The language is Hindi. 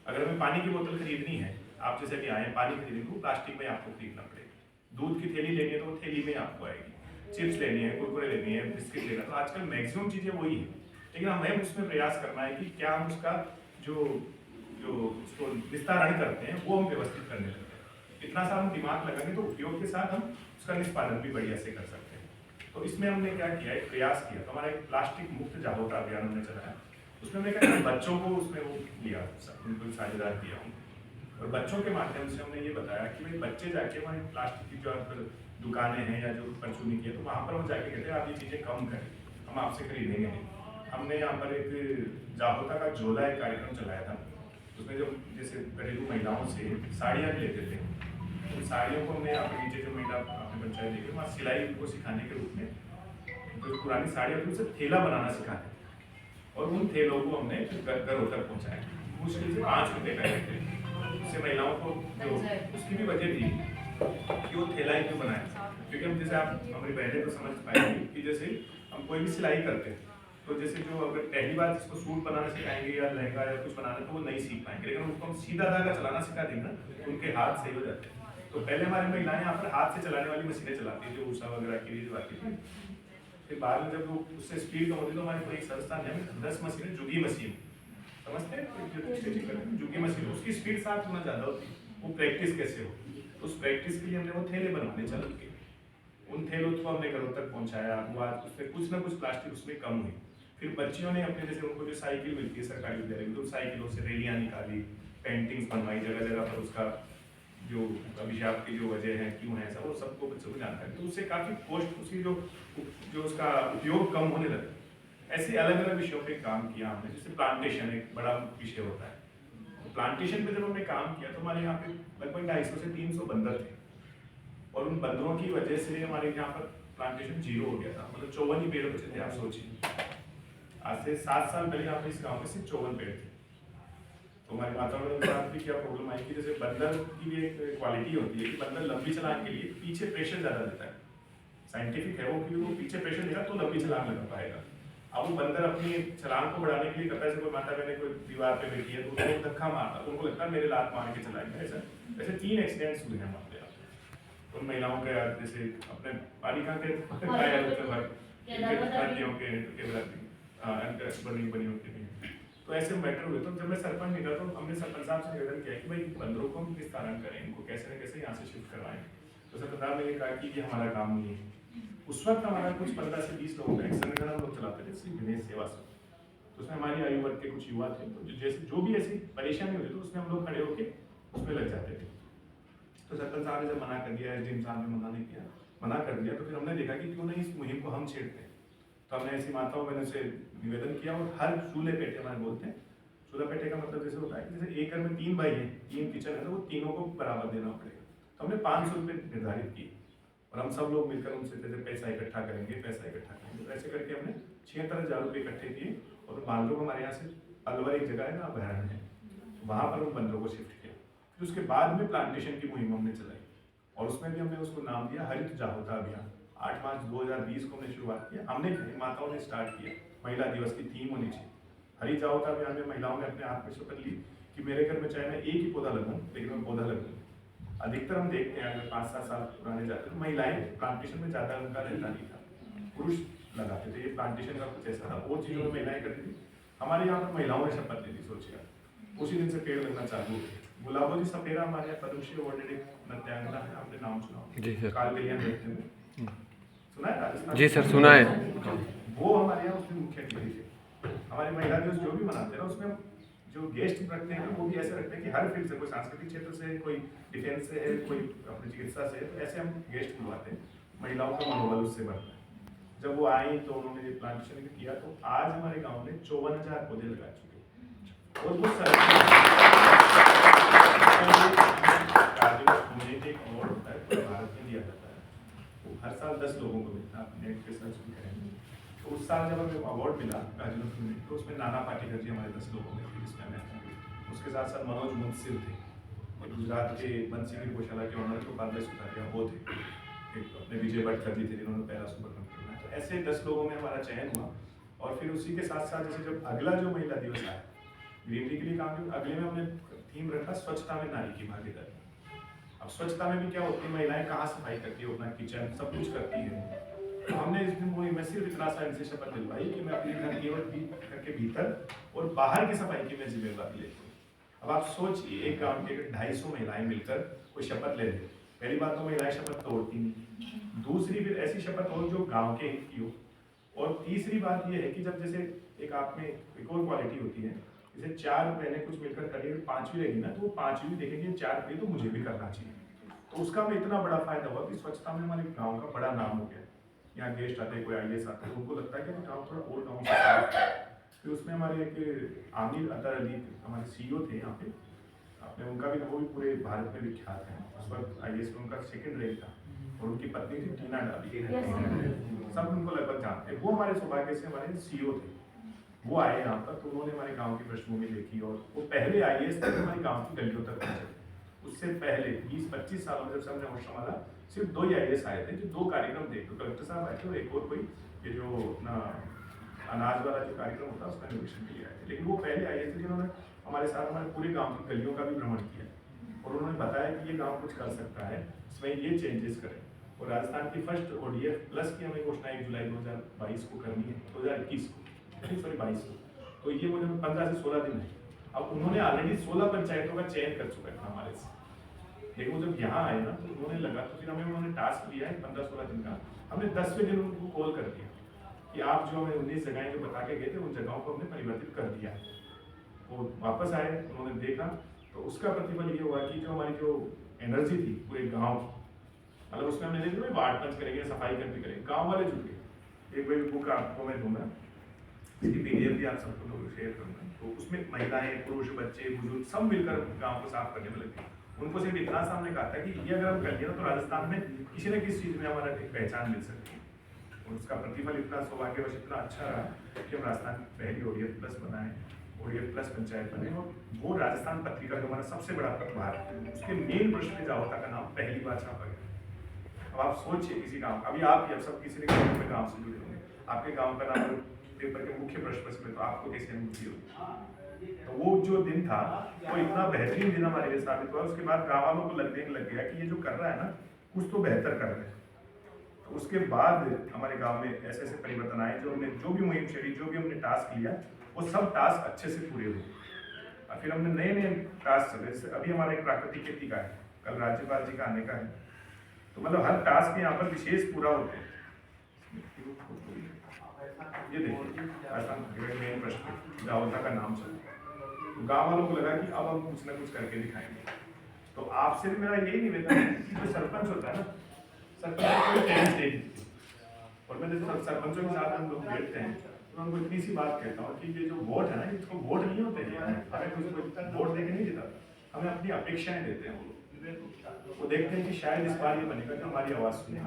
अगर हमें पानी की बोतल खरीदनी है, आप जैसे कि आए पानी खरीदने को प्लास्टिक में आपको खरीदना पड़ेगा। दूध की थैली लेनी है तो वो थैली में आपको आएगी। चिप्स लेनी है, कुरकुरे लेनी है, बिस्किट लेना, तो आजकल मैक्सिमम चीज़ें वही है। लेकिन हमें उसमें प्रयास करना है कि क्या हम उसका जो जो उसको निस्तारण करते हैं वो हम व्यवस्थित करने लगते हैं। इतना सा हम दिमाग लगाएंगे तो उपयोग के साथ हम उसका निष्पादन भी बढ़िया से कर सकते हैं। तो इसमें हमने क्या किया, एक प्रयास किया, तो हमारा एक प्लास्टिक मुक्त जागरूकता अभियान हमने चलाया। उसमें हमने क्या किया, बच्चों को उसमें वो लिया, उनको साझेदार किया और बच्चों के माध्यम से हमने ये बताया कि भाई बच्चे जाके वहाँ प्लास्टिक की जो दुकानें हैं या जो परचूनी की है, तो वहाँ पर वो जाके कहते हैं आप ये चीज़ें कम करें, हम आपसे खरीदेंगे नहीं। हमने यहाँ पर एक जागरूकता का झोला एक कार्यक्रम चलाया था। उसमें जो जैसे घरेलू महिलाओं से साड़ियाँ भी लेते थे, तो साड़ियों को हमने यहाँ पर नीचे जो महिला अपने पंचायत देखिए वहाँ सिलाई को सिखाने के रूप में जो पुरानी साड़ियाँ थी उससे थैला बनाना सिखाते थे और उन थैलों को हमने घरों तक पहुँचाया। मुश्किल से 5 रुपये का थे। उससे महिलाओं को जो उसकी भी वजह थी कि वो थैला ही क्यों बनाया, क्योंकि हम जैसे आप हमारी बहनें तो समझ पाएंगे कि जैसे हम कोई भी सिलाई करते हैं तो जैसे जो अगर पहली बार जिसको सूट बनाना सिखाएंगे या लहंगा या कुछ बनाना तो वो नहीं सीख पाएंगे, लेकिन उनको हम सीधा धागा चलाना सिखा देंगे ना तो उनके हाथ सही हो जाते हैं। तो पहले हमारी महिलाएं यहाँ पर हाथ से चलाने वाली मशीनें चलाती थी जो ऊषा वगैरह के लिए जो आती थी। फिर बाद में जब वो उससे स्पीड कम होती तो हमारे कोई एक संस्थान है 10 मशीनें, जुगी मशीन समझते हैं, जुगी मशीन उसकी स्पीड 7 गुना ज़्यादा होती है। वो प्रैक्टिस कैसे हो, उस प्रैक्टिस के लिए हमने वो थैले बनवाने चालू किए। उन थैलों को हमने घरों तक पहुंचाया, वो आज उसमें कुछ ना कुछ प्लास्टिक उसमें कम हुई। फिर बच्चियों ने अपने जैसे उनको जो साइकिल मिलती है सरकारी विद्यालय में, तो साइकिलों से रैलियाँ निकाली, पेंटिंग्स बनवाई, जगह जगह पर उसका जो अभिशाप की जो वजह है क्यों है ऐसा वो सबको बच्चों को जानकारी, तो उससे काफ़ी पोस्ट उसकी जो उसका उपयोग कम होने लगा। ऐसे अलग अलग विषयों पे काम किया हमने, जैसे प्लांटेशन एक बड़ा विषय होता है। तो प्लांटेशन पे जब हमने काम किया तो हमारे यहाँ पे लगभग 250 से 300 बंदर थे और उन बंदरों की वजह से हमारे यहाँ पर प्लांटेशन 0 हो गया था। मतलब 54 ही पेड़ बचे थे, आप सोचिए। आज से 7 साल पहले यहाँ पे इस गाँव में सिर्फ 54 पेड़ थे। तो हमारे वातावरण के साथ भी क्या प्रॉब्लम आई कि जैसे बंदर की भी एक क्वालिटी होती है कि बंदर लंबी छलांग के लिए पीछे प्रेशर ज़्यादा देता है। साइंटिफिक है वो कि वो पीछे प्रेशर देगा तो लंबी छलांग लगा पाएगा। अब वो बंदर अपनी छलांग को बढ़ाने के लिए करता है, कोई माता बहने कोई दीवार पे बैठी है तो उसको धक्का मारता है, उनको लगता है मेरे लात मार के चलाएंगे। ऐसा ऐसे 3 एक्सीडेंट्स हुए हैं हमारे यहाँ पे। उन महिलाओं के जैसे अपने बालिका के बनी होती थी, तो ऐसे मैटर हुए। तो जब मैं सरपंच नहीं था तो हमने सरपंच साहब से निवेदन किया कि भाई बंदरों को हम निस्तारण करें, इनको कैसे न कैसे यहाँ से शिफ्ट करवाएं। तो सरपंच साहब ने कहा कि ये हमारा काम नहीं है। उस वक्त हमारा कुछ 15 से 20 लोगों का एक संगठन हम लोग चलाते थे, श्री गणेश सेवा संघ। तो उसमें हमारी आयु वर्ग के कुछ युवा थे, तो जैसे जो भी ऐसी परेशानी होती तो उसमें हम लोग खड़े होकर उसमें लग जाते थे। तो सरपंच साहब ने जब मना कर दिया, एसडीएम साहब ने मना कर दिया, तो फिर हमने देखा कि क्यों नहीं इस मुहिम को हम छेड़ते हैं। तो हमने ऐसी माताओं बहनों से निवेदन किया और हर चूल्हे पेटे हमारे बोलते हैं, चूल्हा पेटे का मतलब जैसे होता है कि जैसे एक घर में 3 भाई हैं, 3 किचन है, तो वो तीनों को बराबर देना पड़ेगा। तो हमने 500 रुपये निर्धारित किए और हम सब लोग मिलकर उनसे जैसे पैसा इकट्ठा करेंगे। तो ऐसे करके हमने 76,000 रुपये इकट्ठे किए और बांदरों को हमारे यहाँ से अलवर एक जगह है ना, अभयारण्य है, वहाँ पर उन बंदरों को शिफ्ट किया। फिर उसके बाद में प्लांटेशन की मुहिम हमने चलाई और उसमें भी हमने उसको नाम दिया हरित जागरूकता अभियान। 8 मार्च 2020 को हमने शुरुआत किया। हमने माताओं ने स्टार्ट किया, महिला दिवस की थीम होनी चाहिए। हरित जागरूकता अभियान में महिलाओं ने अपने हाथ में शपथ ली कि मेरे घर में चाहे मैं एक ही पौधा लगाऊं, लेकिन मैं पौधा लगूंगा। अधिकतर हम देखते हैं अगर 5-7 साल पुराने जाते तो महिलाएं प्लांटेशन में ज़्यादा उनका रहता नहीं था, पुरुष लगाते थे। ये प्लांटेशन का कुछ ऐसा था, वो चीज़ों में महिलाएं करती थी। हमारे यहाँ पर महिलाओं ने शपथ ली थी, सोचिए उसी दिन से पेड़ लगना चालू हो गया। गुलाबो जी सपेरा हमारे यहाँ पद्मश्री अवार्डेड एक नृत्यांगना है, आपने नाम सुना जी सर, कालबेलिया नृत्य में सुना है राजस्थान? जी सर सुना है। वो हमारे यहाँ उसमें मुख्य अतिथि थे। हमारे महिला दिवस जो भी मनाते हैं ना उसमें जो गेस्ट रखते हैं वो भी ऐसे रखते हैं कि हर फील्ड से, कोई सांस्कृतिक क्षेत्र से, कोई डिफेंस से है, कोई अपनी चिकित्सा से है, तो ऐसे हम गेस्ट बुलवाते हैं। महिलाओं का मनोबल उससे बढ़ता है। जब वो आई तो उन्होंने प्लांटेशन किया, तो आज हमारे गाँव में 54,000 पौधे लगा चुके हैं और वो भारत में दिया जाता है, वो हर साल 10 लोगों को मिलता है। आप नेट पे सर्च भी करेंगे तो उस साल जब हमें अवार्ड मिला काजल में, तो उसमें नाना पाटेकर जी हमारे 10 लोगों में थे, जिसमें मैं था। उसके साथ साथ मनोज मुंसिर थे और गुजरात के बंसी गौशाला के ऑनर को बाद में सुधारिया वो थे, एक अपने विजय भटकर जी थे जिन्होंने पहला सुपर कंप्यूटर बनाया। तो ऐसे 10 लोगों में हमारा चयन हुआ और फिर उसी के साथ साथ जैसे जब अगला जो महिला दिवस आया ग्रीनरी के लिए काम किया, अगले में हमने थीम रखा स्वच्छता में नारी की भागीदारी। अब स्वच्छता में भी क्या होती है, महिलाएं कहाँ सफाई करती है, अपना किचन सब कुछ करती है। तो हमने इस दिन वो मैं सिर्फ इतना सा इनसे शपथ दिलवाई कि मैं अपने घर के भीतर और बाहर की सफाई की मैं जिम्मेदारी लेती हूँ। अब आप सोचिए, एक गांव के 250 महिलाएं मिलकर कोई शपथ ले ले, पहली बात तो महिलाएं शपथ तोड़ती नहीं, दूसरी फिर ऐसी शपथ हो जो गांव के हित की हो, और तीसरी बात यह है कि जब जैसे एक आप में एक और क्वालिटी होती है, जैसे 4 बहनें कुछ मिलकर करिए, 5वीं रहेगी ना, तो वो 5वीं देखेंगे 4 पे तो मुझे भी करना चाहिए। तो उसका हमें इतना बड़ा फायदा हुआ कि स्वच्छता में हमारे गांव का बड़ा नाम हो गया। यहाँ गेस्ट आते हैं, कोई IAS आते हैं, उनको लगता है कि गाँव थोड़ा और गाँव से साफ है। फिर उसमें हमारे एक आमिर अतर अली हमारे CEO थे यहाँ पे, आपने उनका भी, वो भी पूरे भारत में विख्यात है, उस वक्त IAS में उनका 2nd रैंक था, और उनकी पत्नी थी टीना डाली, सब उनको लगभग जानते हैं। वो हमारे सौभाग्य से हमारे CEO थे, वो आए यहाँ पर, तो उन्होंने हमारे गांव की पृष्ठभूमि देखी, और वो पहले IAS तक हमारे गांव की गलियों तक पहुंचे। उससे पहले 20-25 सालों में जब हमने होश संभाला, सिर्फ 2 ही IAS आए थे जो 2 कार्यक्रम थे, तो कलेक्टर साहब आए थे और एक और कोई ये जो अपना अनाज वाला जो कार्यक्रम होता है उसका निरीक्षण के लिए आए थे। लेकिन वो पहले IAS थे जिन्होंने हमारे साथ हमारे पूरे गाँव की गलियों का भी भ्रमण किया, और उन्होंने बताया कि ये गाँव कुछ कर सकता है, इसमें ये चेंजेस करें। और राजस्थान की फर्स्ट ODF प्लस की हमें घोषणा 1 जुलाई 2022 को करनी है, 2021 को, सॉरी 22 को, तो ये मुझे 15 से 16 दिन है। अब उन्होंने ऑलरेडी 16 पंचायतों का चयन कर चुका था हमारे से, लेकिन वो जब यहाँ आए ना तो उन्होंने लगा, तो फिर हमें उन्होंने टास्क दिया है 15-16 दिन का। हमने 10वें दिन उनको कॉल कर दिया कि आप जो हमें 19 जगहें जो बता के गए थे, उन जगहों को हमने परिवर्तित कर दिया। वो वापस आए, उन्होंने देखा, तो उसका प्रतिफल ये हुआ कि जो हमारी जो एनर्जी थी पूरे गाँव की, मतलब उसमें हमने देखा वार्ड पंच करेंगे, सफाई कर्मी करेंगे, गाँव वाले जुट गए। एक बड़ी बुक आपको मैं दूंगा, इसकी PDF भी आप सबको लोग शेयर करूँगा, तो उसमें महिलाएं, पुरुष, बच्चे, बुजुर्ग सब मिलकर गांव को साफ करने में लगे। उनको सिर्फ इतना सामने कहा था कि ये अगर हम कर लिया तो राजस्थान में किसी न किसी चीज़ में हमारा एक पहचान मिल सकती है, और उसका प्रतिफल इतना सौभाग्यवश इतना अच्छा रहा कि हम राजस्थान की पहली ODF प्लस बनाए, ODF प्लस पंचायत बने, और वो राजस्थान पत्रिका जो हमारा सबसे बड़ा पखवार, उसके मेन पृष्ठ पे जावता का नाम पहली बार छापा गया। अब आप सोचिए किसी गाँव, अभी आप अब सब किसी ने गाँव से जुड़े होंगे, आपके गाँव का नाम पेपर के मुख्य प्रश्न में, तो आपको कैसी अनुभूति होगी। तो वो जो दिन था वो इतना बेहतरीन दिन हमारे लिए साबित हुआ। उसके बाद गाँव वालों को लगने लग गया कि ये जो कर रहा है ना, कुछ तो बेहतर कर रहे हैं। तो उसके बाद हमारे गांव में ऐसे ऐसे परिवर्तन आए, जो हमने जो भी मुहिम छेड़ी, जो भी हमने टास्क लिया, वो सब टास्क अच्छे से पूरे हुए। और फिर हमने नए नए टास्क चले, जैसे अभी हमारा एक प्राकृतिक खेती का है, कल राज्यपाल जी का आने का है, तो मतलब हर टास्क यहाँ पर विशेष पूरा होते हैं। ये देखिए राजस्थान मेन प्रश्न गावता का नाम चल, तो गाँव वालों को लगा कि अब हम कुछ ना कुछ करके दिखाएंगे। तो आपसे भी मेरा यही निवेदन है कि जो सरपंच होता है ना, सरपंच, और मैं जैसे सरपंचों के साथ हम लोग बैठते हैं तो मैं उनको इतनी सी बात कहता हूँ कि ये जो वोट है ना, इसको वोट नहीं होते हैं, हमें कुछ वोट देके नहीं देता, हमें अपनी अपेक्षाएं देते हैं। वो देखते हैं कि शायद इस बार ये बनेगा कि हमारी आवाज़ सुने।